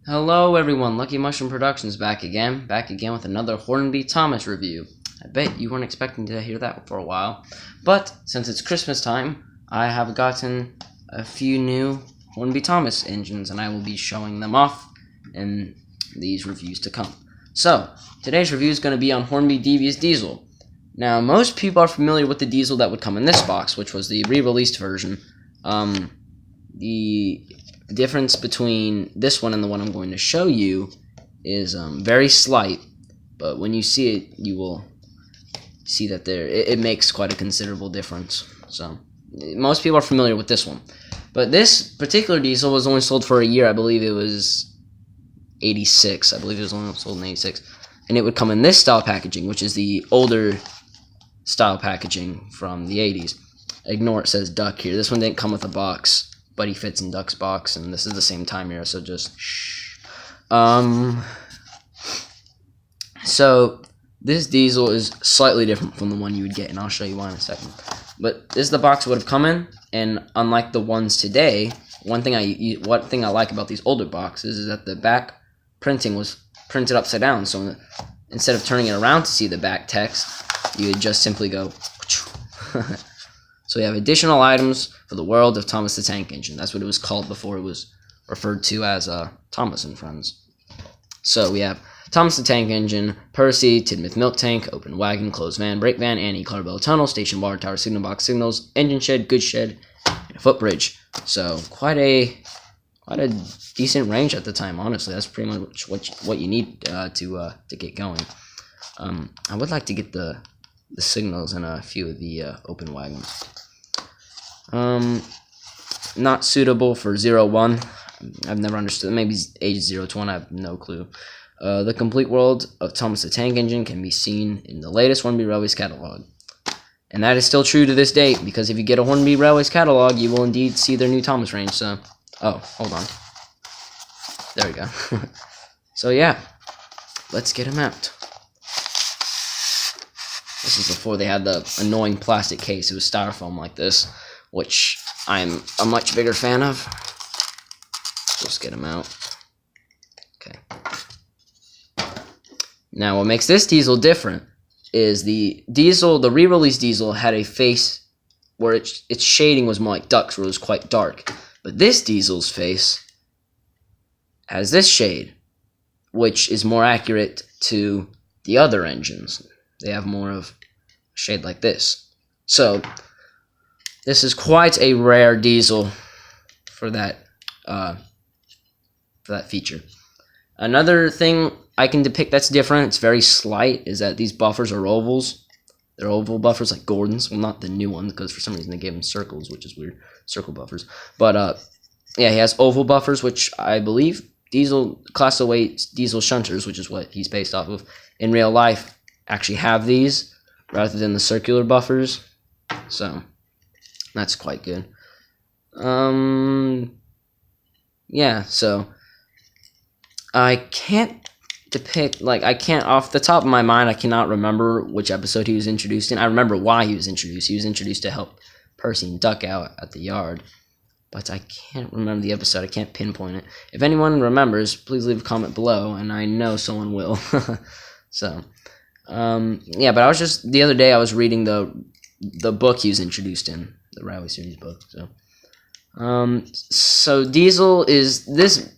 Hello everyone, Lucky Mushroom Productions back again with another Hornby Thomas review. I bet you weren't expecting to hear that for a while, but since it's Christmas time, I have gotten a few new Hornby Thomas engines and I will be showing them off in these reviews to come. So, today's review is going to be on Hornby Devious Diesel. Now, most people are familiar with the diesel that would come in this box, which was the re-released version. The difference between this one and the one I'm going to show you is very slight, but when you see it, you will see that it makes quite a considerable difference. So most people are familiar with this one, but this particular diesel was only sold for a year. I believe it was 86. I believe it was only sold in 86, and it would come in this style packaging, which is the older style packaging from the 80s. Ignore it says Duck here. This one didn't come with a box, but he fits in Duck's box, and this is the same time era, so just shh. So this diesel is slightly different from the one you would get, and I'll show you why in a second. But this is the box it would have come in, and unlike the ones today, one thing I like about these older boxes is that the back printing was printed upside down, so instead of turning it around to see the back text, you would just simply go So we have additional items for the world of Thomas the Tank Engine. That's what it was called before it was referred to as Thomas and Friends. So we have Thomas the Tank Engine, Percy, Tidmouth Milk Tank, Open Wagon, Closed Van, Brake Van, Annie, Clarbell Tunnel, Station Bar, Tower Signal Box Signals, Engine Shed, Goods Shed, and a Footbridge. So quite a decent range at the time, honestly. That's pretty much what you need to get going. I would like to get the signals in a few of the open wagons. Not suitable for 01. I've never understood. Maybe age 0 to 1. I have no clue. The complete world of Thomas the Tank Engine can be seen in the latest Hornby Railways catalog. And that is still true to this date, because if you get a Hornby Railways catalog, you will indeed see their new Thomas range. So, oh, hold on. There we go. So yeah, let's get him out. This is before they had the annoying plastic case. It was styrofoam like this, which I'm a much bigger fan of. Let's get him out. Okay. Now, what makes this diesel different is the re-release diesel had a face where its shading was more like Duck's, where it was quite dark. But this diesel's face has this shade, which is more accurate to the other engines. They have more of a shade like this. So this is quite a rare diesel for that feature. Another thing I can depict that's different, it's very slight, is that these buffers are ovals. They're oval buffers like Gordon's. Well, not the new one, because for some reason they gave him circles, which is weird. Circle buffers. But yeah, he has oval buffers, which I believe Class 08 diesel shunters, which is what he's based off of, in real life actually have these rather than the circular buffers. So that's quite good. Yeah, so I can't depict, I can't, off the top of my mind, I cannot remember which episode he was introduced in. I remember why he was introduced. He was introduced to help Percy and Duck out at the yard, but I can't remember the episode. I can't pinpoint it. If anyone remembers, please leave a comment below, and I know someone will. So yeah, but the other day I was reading the book he was introduced in, the Railway Series book. So this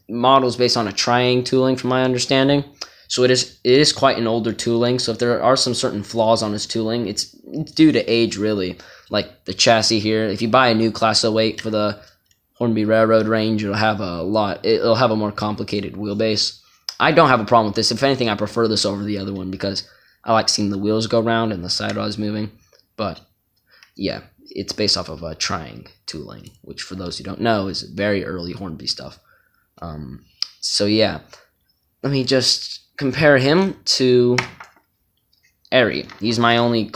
model is based on a Triang tooling, from my understanding. So it is quite an older tooling. So if there are some certain flaws on his tooling, it's due to age, really. Like the chassis here. If you buy a new Class 08 for the Hornby Railroad range, it'll have a more complicated wheelbase. I don't have a problem with this. If anything, I prefer this over the other one because I like seeing the wheels go round and the side rods moving. But yeah, it's based off of a Triang tooling, which for those who don't know is very early Hornby stuff. So yeah, let me just compare him to Airy. He's my only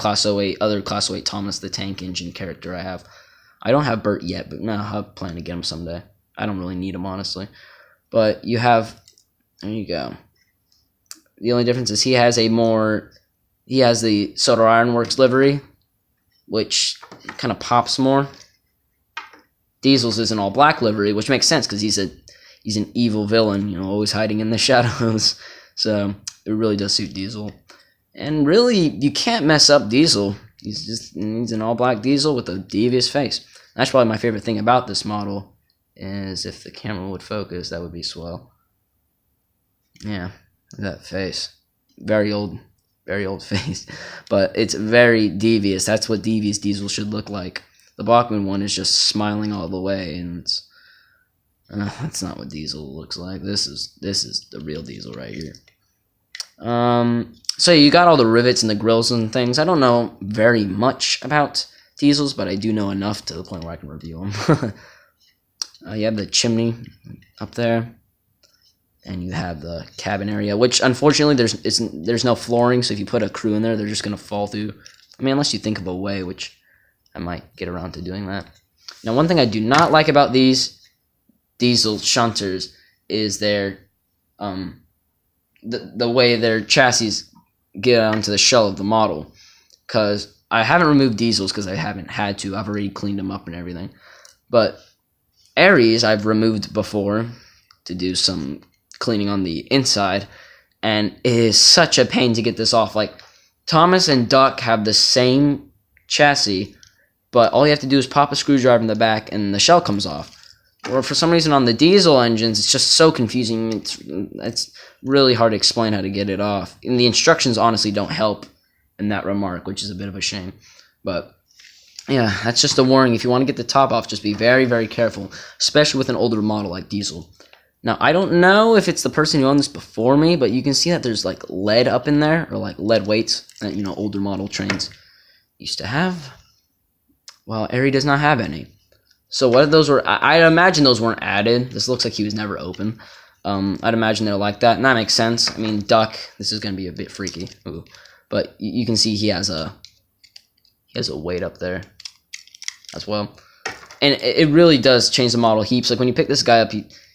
other Class 08 Thomas the Tank Engine character I have. I don't have Bert yet, but no, I plan to get him someday. I don't really need him, honestly. But you have, there you go. The only difference is he has the Soda Ironworks livery, which kind of pops more. Diesel's is an all black livery, which makes sense because he's he's an evil villain, always hiding in the shadows. So it really does suit Diesel. And really, you can't mess up Diesel. He's an all-black Diesel with a devious face. That's probably my favorite thing about this model, is if the camera would focus, that would be swell. Yeah, that face. Very old face. But it's very devious. That's what devious Diesel should look like. The Bachmann one is just smiling all the way, and that's not what Diesel looks like. This is the real Diesel right here. So you got all the rivets and the grills and things. I don't know very much about Diesels, but I do know enough to the point where I can review them. You have the chimney up there, and you have the cabin area, which unfortunately there's no flooring, so if you put a crew in there, they're just going to fall through. I mean, unless you think of a way, which I might get around to doing that. Now, one thing I do not like about these Diesel shunters is their the way their chassis get onto the shell of the model, because I haven't removed Diesels because I haven't had to. I've already cleaned them up and everything. But Aries I've removed before to do some cleaning on the inside, and it is such a pain to get this off. Like, Thomas and Duck have the same chassis, but all you have to do is pop a screwdriver in the back and the shell comes off. Or for some reason on the diesel engines, it's just so confusing. It's really hard to explain how to get it off. And the instructions honestly don't help in that remark, which is a bit of a shame. But yeah, that's just a warning. If you want to get the top off, just be very, very careful, especially with an older model like Diesel. Now, I don't know if it's the person who owned this before me, but you can see that there's like lead up in there, or like lead weights that, older model trains used to have. Well, Aerie does not have any. So what if those were, I'd imagine those weren't added. This looks like he was never open. I'd imagine they're like that, and that makes sense. I mean, Duck, this is going to be a bit freaky. Ooh. But you can see he has a weight up there as well. And it really does change the model heaps. Like when you pick this guy up,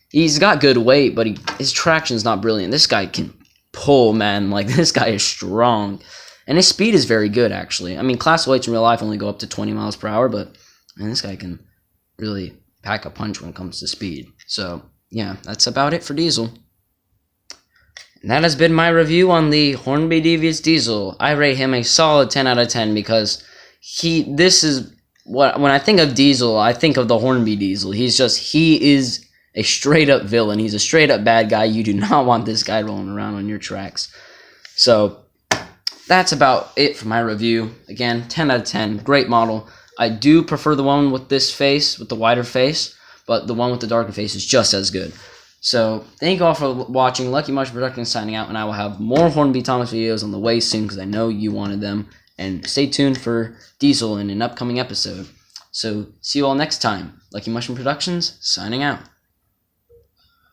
he's got good weight, but his traction's not brilliant. This guy can pull, man. Like, this guy is strong. And his speed is very good, actually. I mean, class weights in real life only go up to 20 miles per hour, but man, this guy can really pack a punch when it comes to speed. So, yeah, that's about it for Diesel. And that has been my review on the Hornby Devious Diesel. I rate him a solid 10 out of 10 because this is what, when I think of Diesel, I think of the Hornby Diesel. He is a straight-up villain. He's a straight-up bad guy. You do not want this guy rolling around on your tracks. So, that's about it for my review. Again, 10 out of 10. Great model. I do prefer the one with this face, with the wider face, but the one with the darker face is just as good. So, thank you all for watching. Lucky Martian Productions signing out, and I will have more Hornby Thomas videos on the way soon because I know you wanted them. And stay tuned for Diesel in an upcoming episode. So, see you all next time. Lucky Mushroom Productions, signing out.